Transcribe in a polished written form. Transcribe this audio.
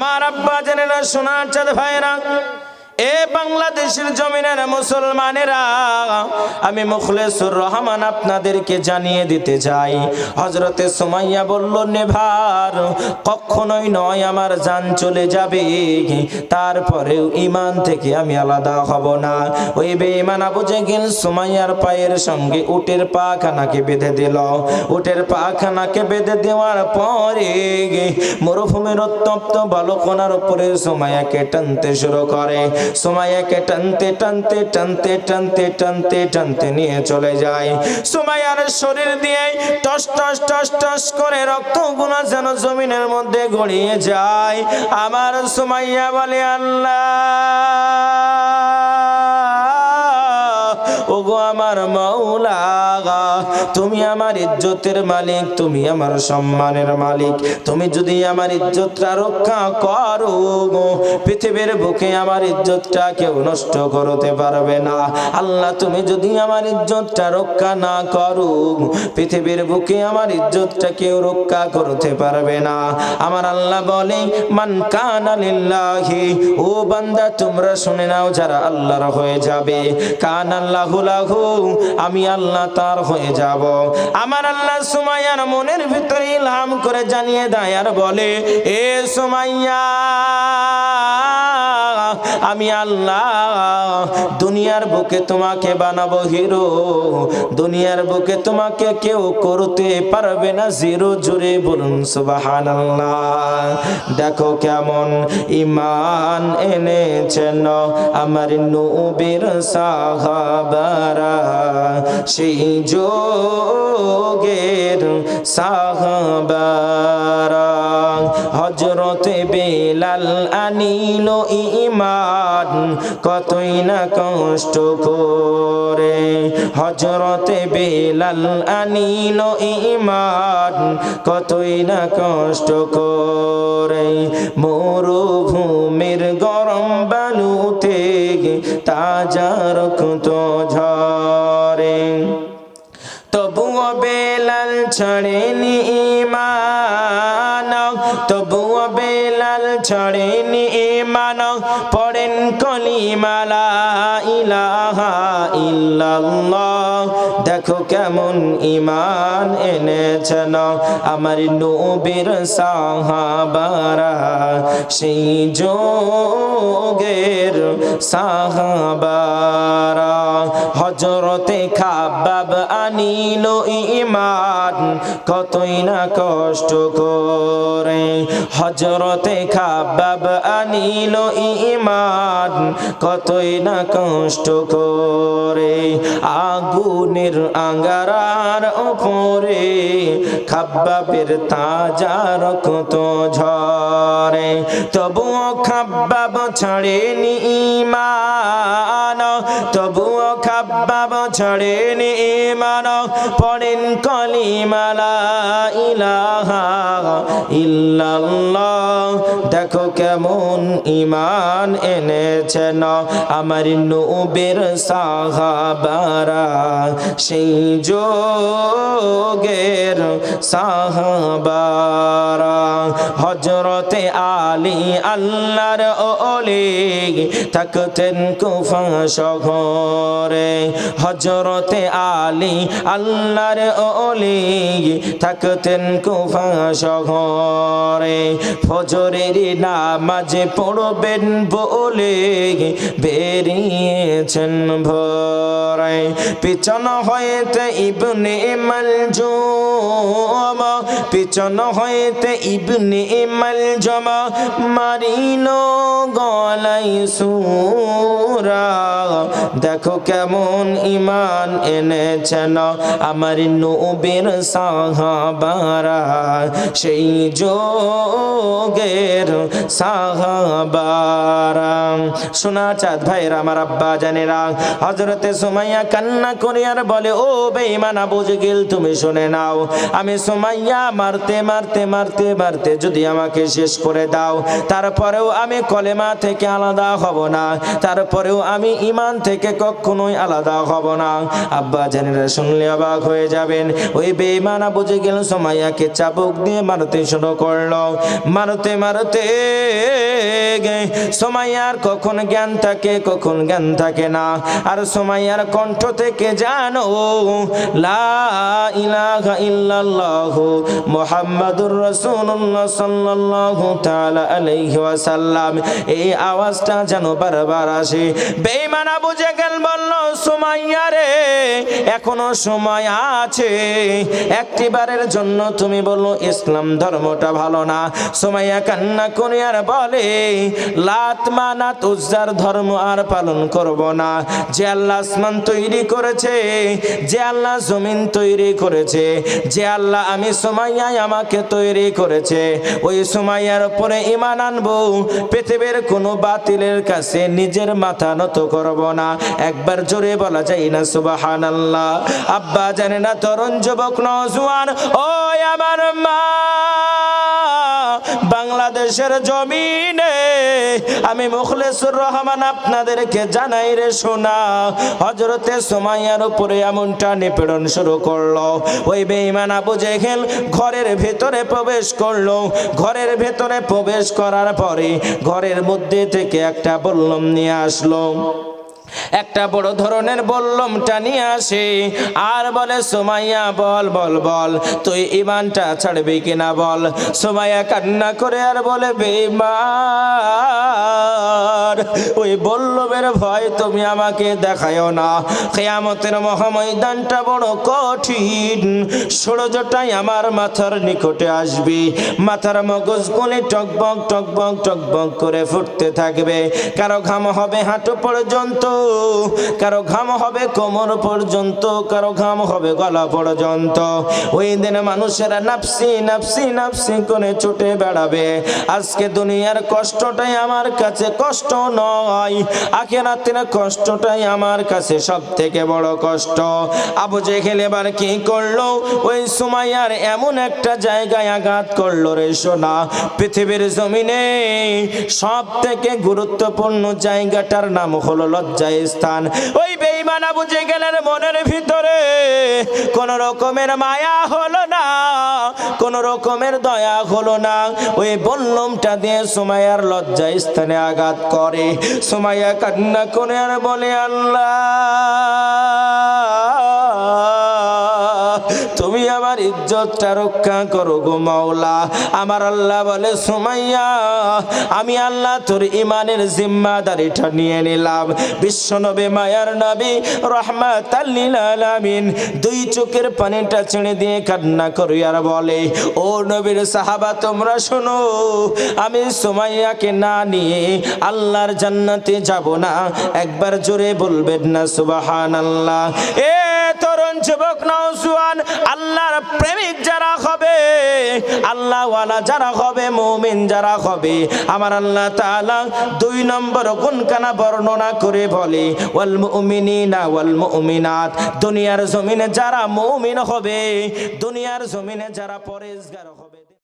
আমার আব্বা জানেরা, সোনার চাঁদ ভাইরা, এ বাংলাদেশের জমিনের মুসলমানেরা, আমি মুখলেসুর রহমান আপনাদেরকে জানিয়ে দিতে চাই, হযরতে সুমাইয়া বলল, নেভার কখনোই নয়, আমার জান চলে যাবে, তারপরেও ঈমান থেকে আমি আলাদা হব না। ওই বেঈমান আবু জেহেল সুমাইয়ার পায়ের সঙ্গে উটের পাখানাকে বেঁধে দিল। উটের পাখানাকে বেঁধে দেওয়ার পরে মরুভূমির উত্তপ্ত বালুকণার উপরে সুমাইয়াকে টানতে শুরু করে। সুমাইয়াকে টানতে টানতে টানতে টানতে টানতে টানতে নিয়ে চলে যায়। সুমাইয়ার শরীর দিয়ে টস টস টস টস করে রক্তগুলো যেন জমিনের মধ্যে গড়িয়ে যায়। আমার সুমাইয়া বলে, আল্লাহ, ওগো আমার মাওলা, তুমি আমার ইজ্জতের মালিক, তুমি আমার সম্মানের মালিক। তুমি যদি আমার ইজ্জতটা রক্ষা করো, পৃথিবীর বুকে আমার ইজ্জতটা কেউ নষ্ট করতে পারবে না। আল্লাহ, তুমি যদি আমার ইজ্জতটা রক্ষা না করো, পৃথিবীর বুকে আমার ইজ্জতটা কেউ রক্ষা করতে পারবে না। আমার আল্লাহ বলে, মান কানা লিল্লাহি, ও বান্দা তোমরা শুনে নাও, যারা আল্লাহর হয়ে যাবে, কানাল্লাহু লাহু, আমি আল্লাহ তার হয়ে যাব। আমার আল্লাহ সুমাইয়ার মনের ভিতরে ইলহাম করে জানিয়ে দেয় আর বলে, এ সুমাইয়া, আমি আল্লাহ দুনিয়ার বুকে তোমাকে বানাবো হিরো, দুনিয়ার বুকে তোমাকে কেউ করতে পারবে না জিরো। জোরে বলুন সুবহানাল্লাহ। দেখো কেমন ঈমান এনেছেন আমার নবীর সাহাবারা, সেই যুগের সাহাবারা। হযরতে বেলাল আনিল ঈমান কতই না কষ্ট করে, হযরতে বেলাল আনিল ঈমান কতই না কষ্ট করে। মরুভূমির গরম বালুতে তাজা রক্ত ঝরে, তবুও বেলাল ছাড়েনি ঈমান, তবুও বেলাল ছাড়েনি ঈমান, পড়েন কলিমা লা ইলাহা ইল্লাল্লাহ। দেখো কেমন ঈমান এনেছেন আমার নবীর সাহাবারা, সেই যুগের সাহাবারা। হযরতে খাব্বাব আনিল ঈমান কতই না কষ্ট করে, হযরতে খাব্বাব আনিল ঈমান কতই না কষ্ট করে। আগুনের আঙ্গারার উপরে খাব্বাবের তাজা রক্ত ঝরে, তবুও খাব্বাব ছাড়েনি ঈমান, তবুও খাব্বাব ছাড়েনি ঈমান, পড়েন কলিমা লা ইলাহা ইল্লাল্লাহ। দেখো কেমন ঈমান এনেছেন আমার নবীর সাহাবারা, সেই যুগের সাহাবারা। হযরতে আলী আল্লাহর ওলি থাকতেন কুফা শহরে, হযরতে আলী আল্লাহর ওলি থাকতেন কুফা শহরে। ফজরের নামাজ পড়বেন বলে বেরিয়েছেন ভোরে, পিছন হইতে ইবনে মালজুম, পিছন হইতে ইবনে মালজুম মারিল গলায় সূরা। দেখো কেমন ঈমান এনেছেন আমার নবীর সাহাবারা, সেই যুগের সাহাবারা। সোনা চাঁদ ভাইরা, আমার আব্বা জানেরা, হযরতে সুমাইয়া কান্না করে আর বলে, ও বেঈমান আবু জেহেল, তুমি শুনে নাও, আমি সুমাইয়া মারতে মারতে মারতে মারতে যদি আমাকে শেষ করে দাও, তারপরেও আমি কলেমা থেকে আলাদা হব না, তারপরেও আমি ঈমান থেকে কখনোই আলাদা হব না। আব্বা জানেরা শুনলে অবাক হয়ে যাবেন। ওই বেঈমান আবু জেহেল সুমাইয়াকে চাবুক দিয়ে মারতে শুরু করলো। মারতে মারতে সুমাইয়ার কখন জ্ঞান থাকে কখন জ্ঞান থাকে না। আর সুমাইয়ার কণ্ঠ থেকে জানো লা ইলাহা ইল্লাল্লাহু মুহাম্মাদুর রাসূলুল্লাহ সাল্লাল্লাহু তাআলা আলাইহি ওয়াসাল্লাম, এই আওয়াজটা যেন বারবার আসে। বেঈমান আবু জেহেল বলল, সুমাইয়া রে, এখনো সময় আছে, একটিবারের জন্য তুমি বলো ইসলাম ধর্মটা ভালো না। সুমাইয়া কান্না করে আর বলে, লাত মানাত উজ্জার ধর্ম আর পালন করব না। যে আল্লাহ আসমান তৈরি করেছে, যে আল্লাহ জমিন তৈরি করেছে, যে আল্লাহ আমি সুমাইয়া আমাকে তৈরি করেছে, ওই সুমাইয়ার উপরে ঈমান আনবো। পৃথিবীর কোনো বাতিলের কাছে নিজের মাথা নত করব না। একবার জোরে বলা যায় না সুবহানাল্লাহ? আব্বা জানে না, তরুণ যুবক নওজোয়ান, ও আমার মা, বাংলাদেশের জমিনে আমি মুখলেসুর রহমান আপনাদেরকে জানাই রে শোনা, হযরতে সুমাইয়ার উপরে এমনটা নিপীড়ন শুরু করলো। ওই বেঈমান আবু জেহেল ঘরের ভেতরে প্রবেশ করলো। ঘরের ভেতরে প্রবেশ করার পরে ঘরের মধ্যে থেকে একটা বল্লম নিয়ে আসলো। একটা বড় ধরনের বল্লমটা নিয়ে আসে আর বলে, সুমাইয়া বল বল বল, তুই ঈমানটা ছাড়বি কিনা বল। সুমাইয়া কান্না করে আর বলে, বেঈমান, ওই বল্লমের ভয় তুমি আমাকে দেখায়ও না। কিয়ামতের মহাময়দানটা বড় কঠিন, সূর্যটাই আমার মাথার নিকটে আসবে, মাথার মগজগুলি টকবক টকবক টকবক করে ফুটতে থাকবে। কারো ঘাম হবে হাঁটু পর্যন্ত, কারো ঘাম হবে কোমর পর্যন্ত, কারো ঘাম হবে গলা পর্যন্ত। ওই দিন মানুষেরা নাফসি নাফসি নাফসি করে ছুটে বেড়াবে। আজকে দুনিয়ার কষ্টটাই আমার কাছে কষ্ট নয়, আখিরাতের কষ্টটাই আমার কাছে সব থেকে বড় কষ্ট। আবু জেহেল এবার কি করলো? ওই সুমাইয়ার এমন একটা জায়গায় আঘাত করলো রে সোনা, পৃথিবীর জমিনে সব থেকে গুরুত্বপূর্ণ জায়গাটার নাম হলো লজ্জা স্থান। ওই বেঈমান আবু জেহেলের মনের ভিতরে কোন রকমের মায়া হলো না, কোন রকমের দয়া হলো না। ওই বল্লমটা দিয়ে সুমাইয়ার লজ্জা স্থানে আঘাত করে। সুমাইয়া কান্না করে আর বলে, আল্লাহ, তুমি আমার ইজ্জতটা রক্ষা করো গো মাওলা। আমার আল্লাহ বলে, সুমাইয়া, আমি আল্লাহ তোর ঈমানের জিম্মাদারিটা নিয়ে নিলাম। বিশ্বনবী মায়ার নবী রাহমাতাল লিল আলামিন দুই চোখের পানিটা ছেড়ে দিয়ে কান্না করে আর বলে, ও নবীর সাহাবা, তোমরা শোনো, আমি সুমাইয়াকে না নিয়ে আল্লাহর জান্নাতে যাব না। একবার জোরে বলবেন না সুবহানাল্লাহ? এ তরুণ যুবক নওজোয়ান, আল্লাহর প্রেমিক যারা হবে, আল্লাহ ওয়ালা যারা হবে, মুমিন যারা হবে, আমার আল্লাহ তাআলা 2 নম্বর গুণখানা বর্ণনা করে বলে, ওয়াল মুমিনিনা ওয়াল মুমিনাত, দুনিয়ার জমিনে যারা মুমিন হবে, দুনিয়ার জমিনে যারা পরেজগার হবে।